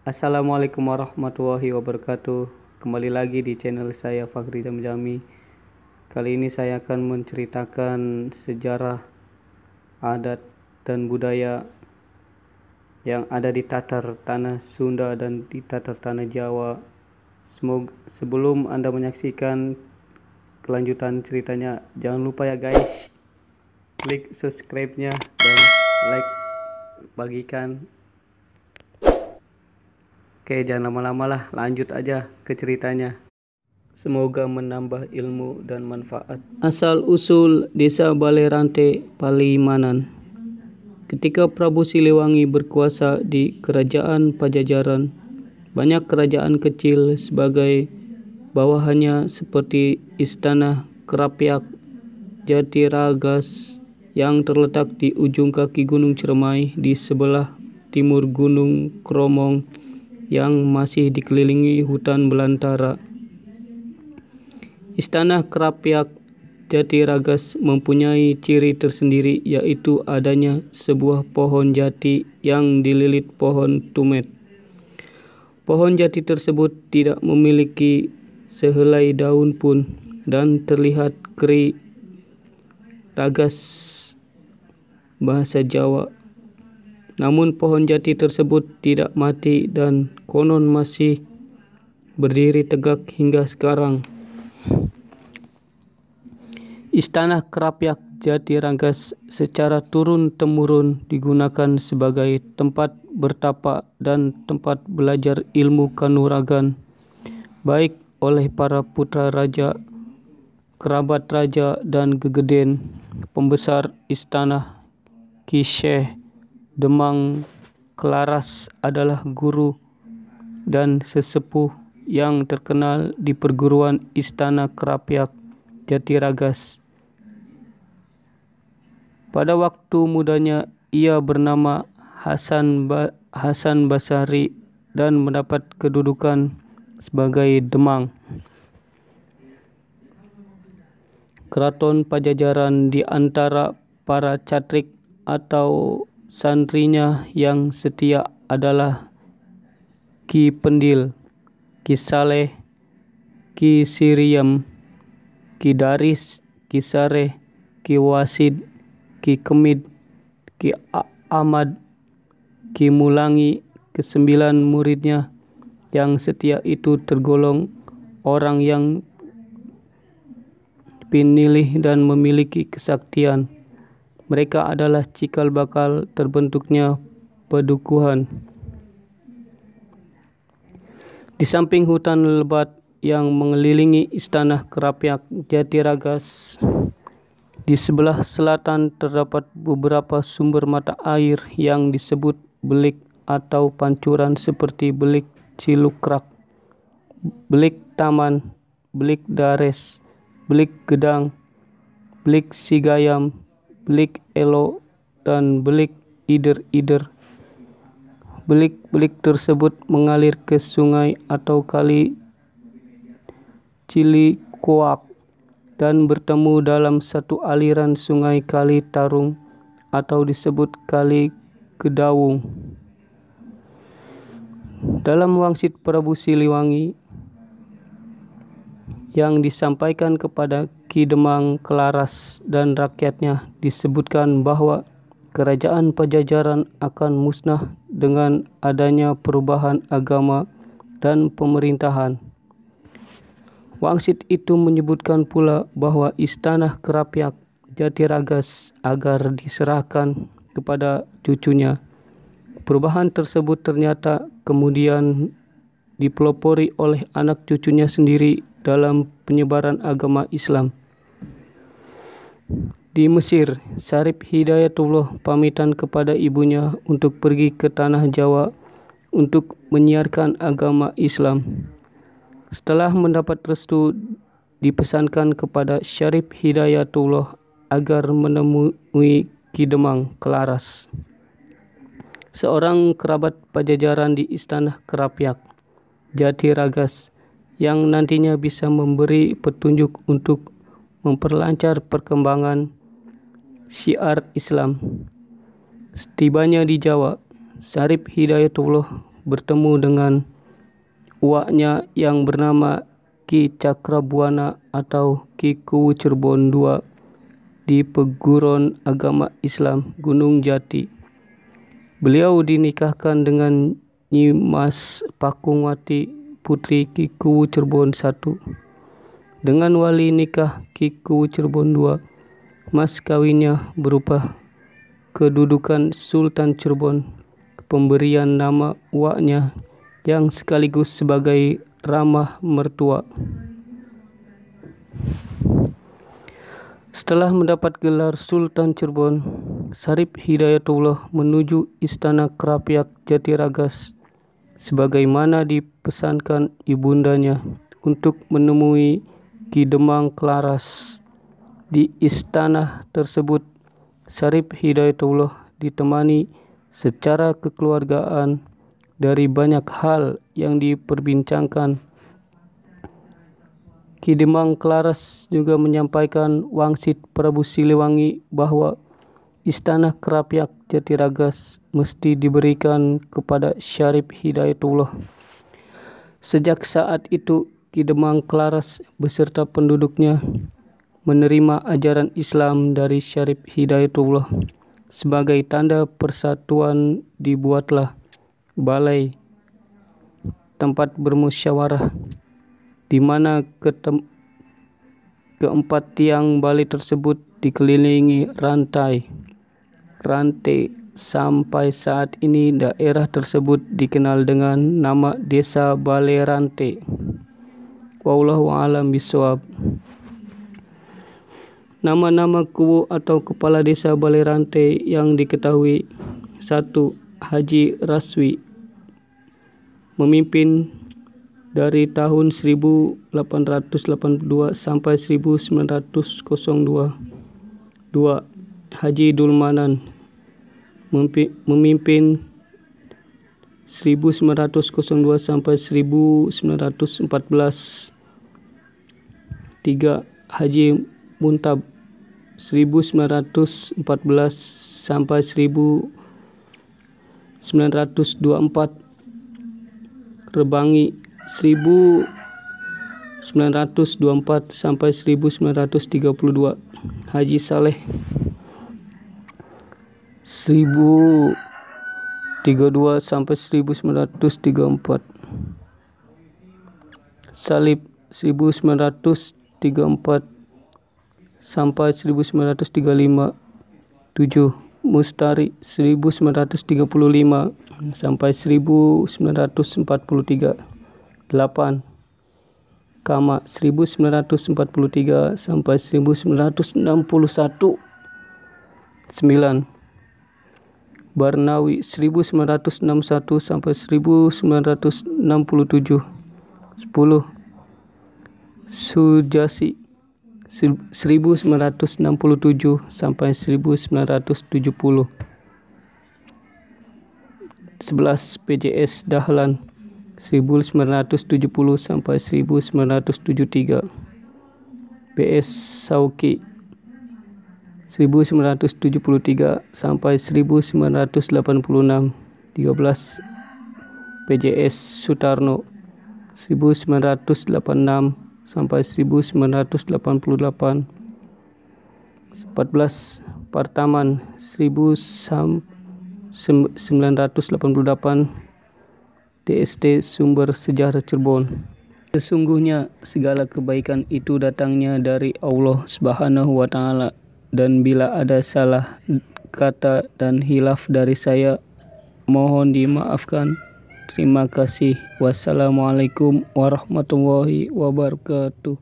Assalamualaikum warahmatullahi wabarakatuh. Kembali lagi di channel saya Fakhri Jamjami. Kali ini saya akan menceritakan sejarah, adat, dan budaya yang ada di tatar tanah Sunda dan di tatar tanah Jawa. Sebelum Anda menyaksikan kelanjutan ceritanya, jangan lupa ya guys, klik subscribe-nya dan like, bagikan. Oke, jangan lama-lama lah, lanjut aja ke ceritanya. Semoga menambah ilmu dan manfaat. Asal-usul Desa Balerante, Palimanan. Ketika Prabu Siliwangi berkuasa di Kerajaan Pajajaran, banyak kerajaan kecil sebagai bawahannya seperti Istana Krapyak, Jatiragas yang terletak di ujung kaki Gunung Ciremai di sebelah timur Gunung Kromong yang masih dikelilingi hutan belantara. Istana Krapyak Jatiragas mempunyai ciri tersendiri, yaitu adanya sebuah pohon jati yang dililit pohon tumet. Pohon jati tersebut tidak memiliki sehelai daun pun dan terlihat kering. Ragas bahasa Jawa. Namun pohon jati tersebut tidak mati dan konon masih berdiri tegak hingga sekarang. Istana Krapyak Jatiragas secara turun-temurun digunakan sebagai tempat bertapa dan tempat belajar ilmu kanuragan, baik oleh para putra raja, kerabat raja, dan gegeden pembesar istana. Ki Syekh Demang Kelaras adalah guru dan sesepuh yang terkenal di perguruan Istana Krapyak Jatiragas. Pada waktu mudanya ia bernama Hasan Basari dan mendapat kedudukan sebagai Demang. Keraton Pajajaran di antara para catrik atau santrinya yang setia adalah Ki Pendil, Ki Saleh, Ki Siriyam, Ki Daris, Ki Sareh, Ki Wasid, Ki Kemid, Ki Ahmad, Ki Mulangi. Kesembilan muridnya yang setia itu tergolong orang yang pinilih dan memiliki kesaktian. Mereka adalah cikal bakal terbentuknya padukuhan. Di samping hutan lebat yang mengelilingi Istana Krapyak Jatiragas, di sebelah selatan terdapat beberapa sumber mata air yang disebut belik atau pancuran seperti belik Cilukrak, belik Taman, belik Dares, belik Gedang, belik Sigayam, belik Elo, dan belik Ider-Ider. Belik-belik tersebut mengalir ke sungai atau kali Cilikuak dan bertemu dalam satu aliran sungai Kali Tarung atau disebut Kali Kedawung. Dalam wangsit Prabu Siliwangi yang disampaikan kepada Ki Demang Kelaras dan rakyatnya, disebutkan bahwa kerajaan Pajajaran akan musnah dengan adanya perubahan agama dan pemerintahan. Wangsit itu menyebutkan pula bahwa Istana Krapyak Jatiragas agar diserahkan kepada cucunya. Perubahan tersebut ternyata kemudian dipelopori oleh anak cucunya sendiri dalam penyebaran agama Islam. Di Mesir, Syarif Hidayatullah pamitan kepada ibunya untuk pergi ke tanah Jawa untuk menyiarkan agama Islam. Setelah mendapat restu, dipesankan kepada Syarif Hidayatullah agar menemui Ki Demang Kelaras, seorang kerabat Pajajaran di Istana Krapyak Jatiragas, yang nantinya bisa memberi petunjuk untuk memperlancar perkembangan syiar Islam. Setibanya di Jawa, Syarif Hidayatullah bertemu dengan uaknya yang bernama Ki Cakrabuana atau Ki Kuwu Cirebon II di Peguruan Agama Islam Gunung Jati. Beliau dinikahkan dengan Nyi Mas Pakungwati putri Ki Kuwu Cirebon I. Dengan wali nikah Ki Kuwu Cirebon II, mas kawinnya berupa kedudukan Sultan Cirebon, pemberian nama uaknya yang sekaligus sebagai ramah mertua. Setelah mendapat gelar Sultan Cirebon, Syarif Hidayatullah menuju Istana Krapyak Jatiragas sebagaimana dipesankan ibundanya untuk menemui Ki Demang Klaras. Di istana tersebut, Syarif Hidayatullah ditemani secara kekeluargaan dari banyak hal yang diperbincangkan. Ki Demang Klaras juga menyampaikan wangsit Prabu Siliwangi bahwa Istana Krapyak Jatiragas mesti diberikan kepada Syarif Hidayatullah. Sejak saat itu, Ki Demang Klaras beserta penduduknya menerima ajaran Islam dari Syarif Hidayatullah. Sebagai tanda persatuan dibuatlah balai tempat bermusyawarah, di mana keempat tiang balai tersebut dikelilingi rantai. Sampai saat ini daerah tersebut dikenal dengan nama Desa Balai Rante. Wallahu a'lam bishawab. Nama-nama kuwu atau kepala desa Balai Rante yang diketahui: 1. Haji Raswi, memimpin dari tahun 1882 sampai 1902. 2. Haji Dulmanan, memimpin 1902 sampai 1914. 3. Haji Muntab, 1914 sampai 1924. Rebangi, 1924 sampai 1932. Haji Saleh, 1032 sampai 1934. Salib, 1934 sampai 1935. 7. Mustari, 1935 sampai 1943. 8. Kama, 1943 sampai 1961. 9. Barnawi, 1961 sampai 1967. 10. Sujasi, 1967 sampai 1970. 11. PJS Dahlan, 1970 sampai 1973. PS Sauki, 1973 sampai 1986. 13. PJS Sutarno, 1986 sampai 1988. 14. Partaman, 1988. DST Sumber Sejarah Cirebon. Sesungguhnya segala kebaikan itu datangnya dari Allah Subhanahu wa Ta'ala, dan bila ada salah kata dan hilaf dari saya, mohon dimaafkan. Terima kasih. Wassalamualaikum warahmatullahi wabarakatuh.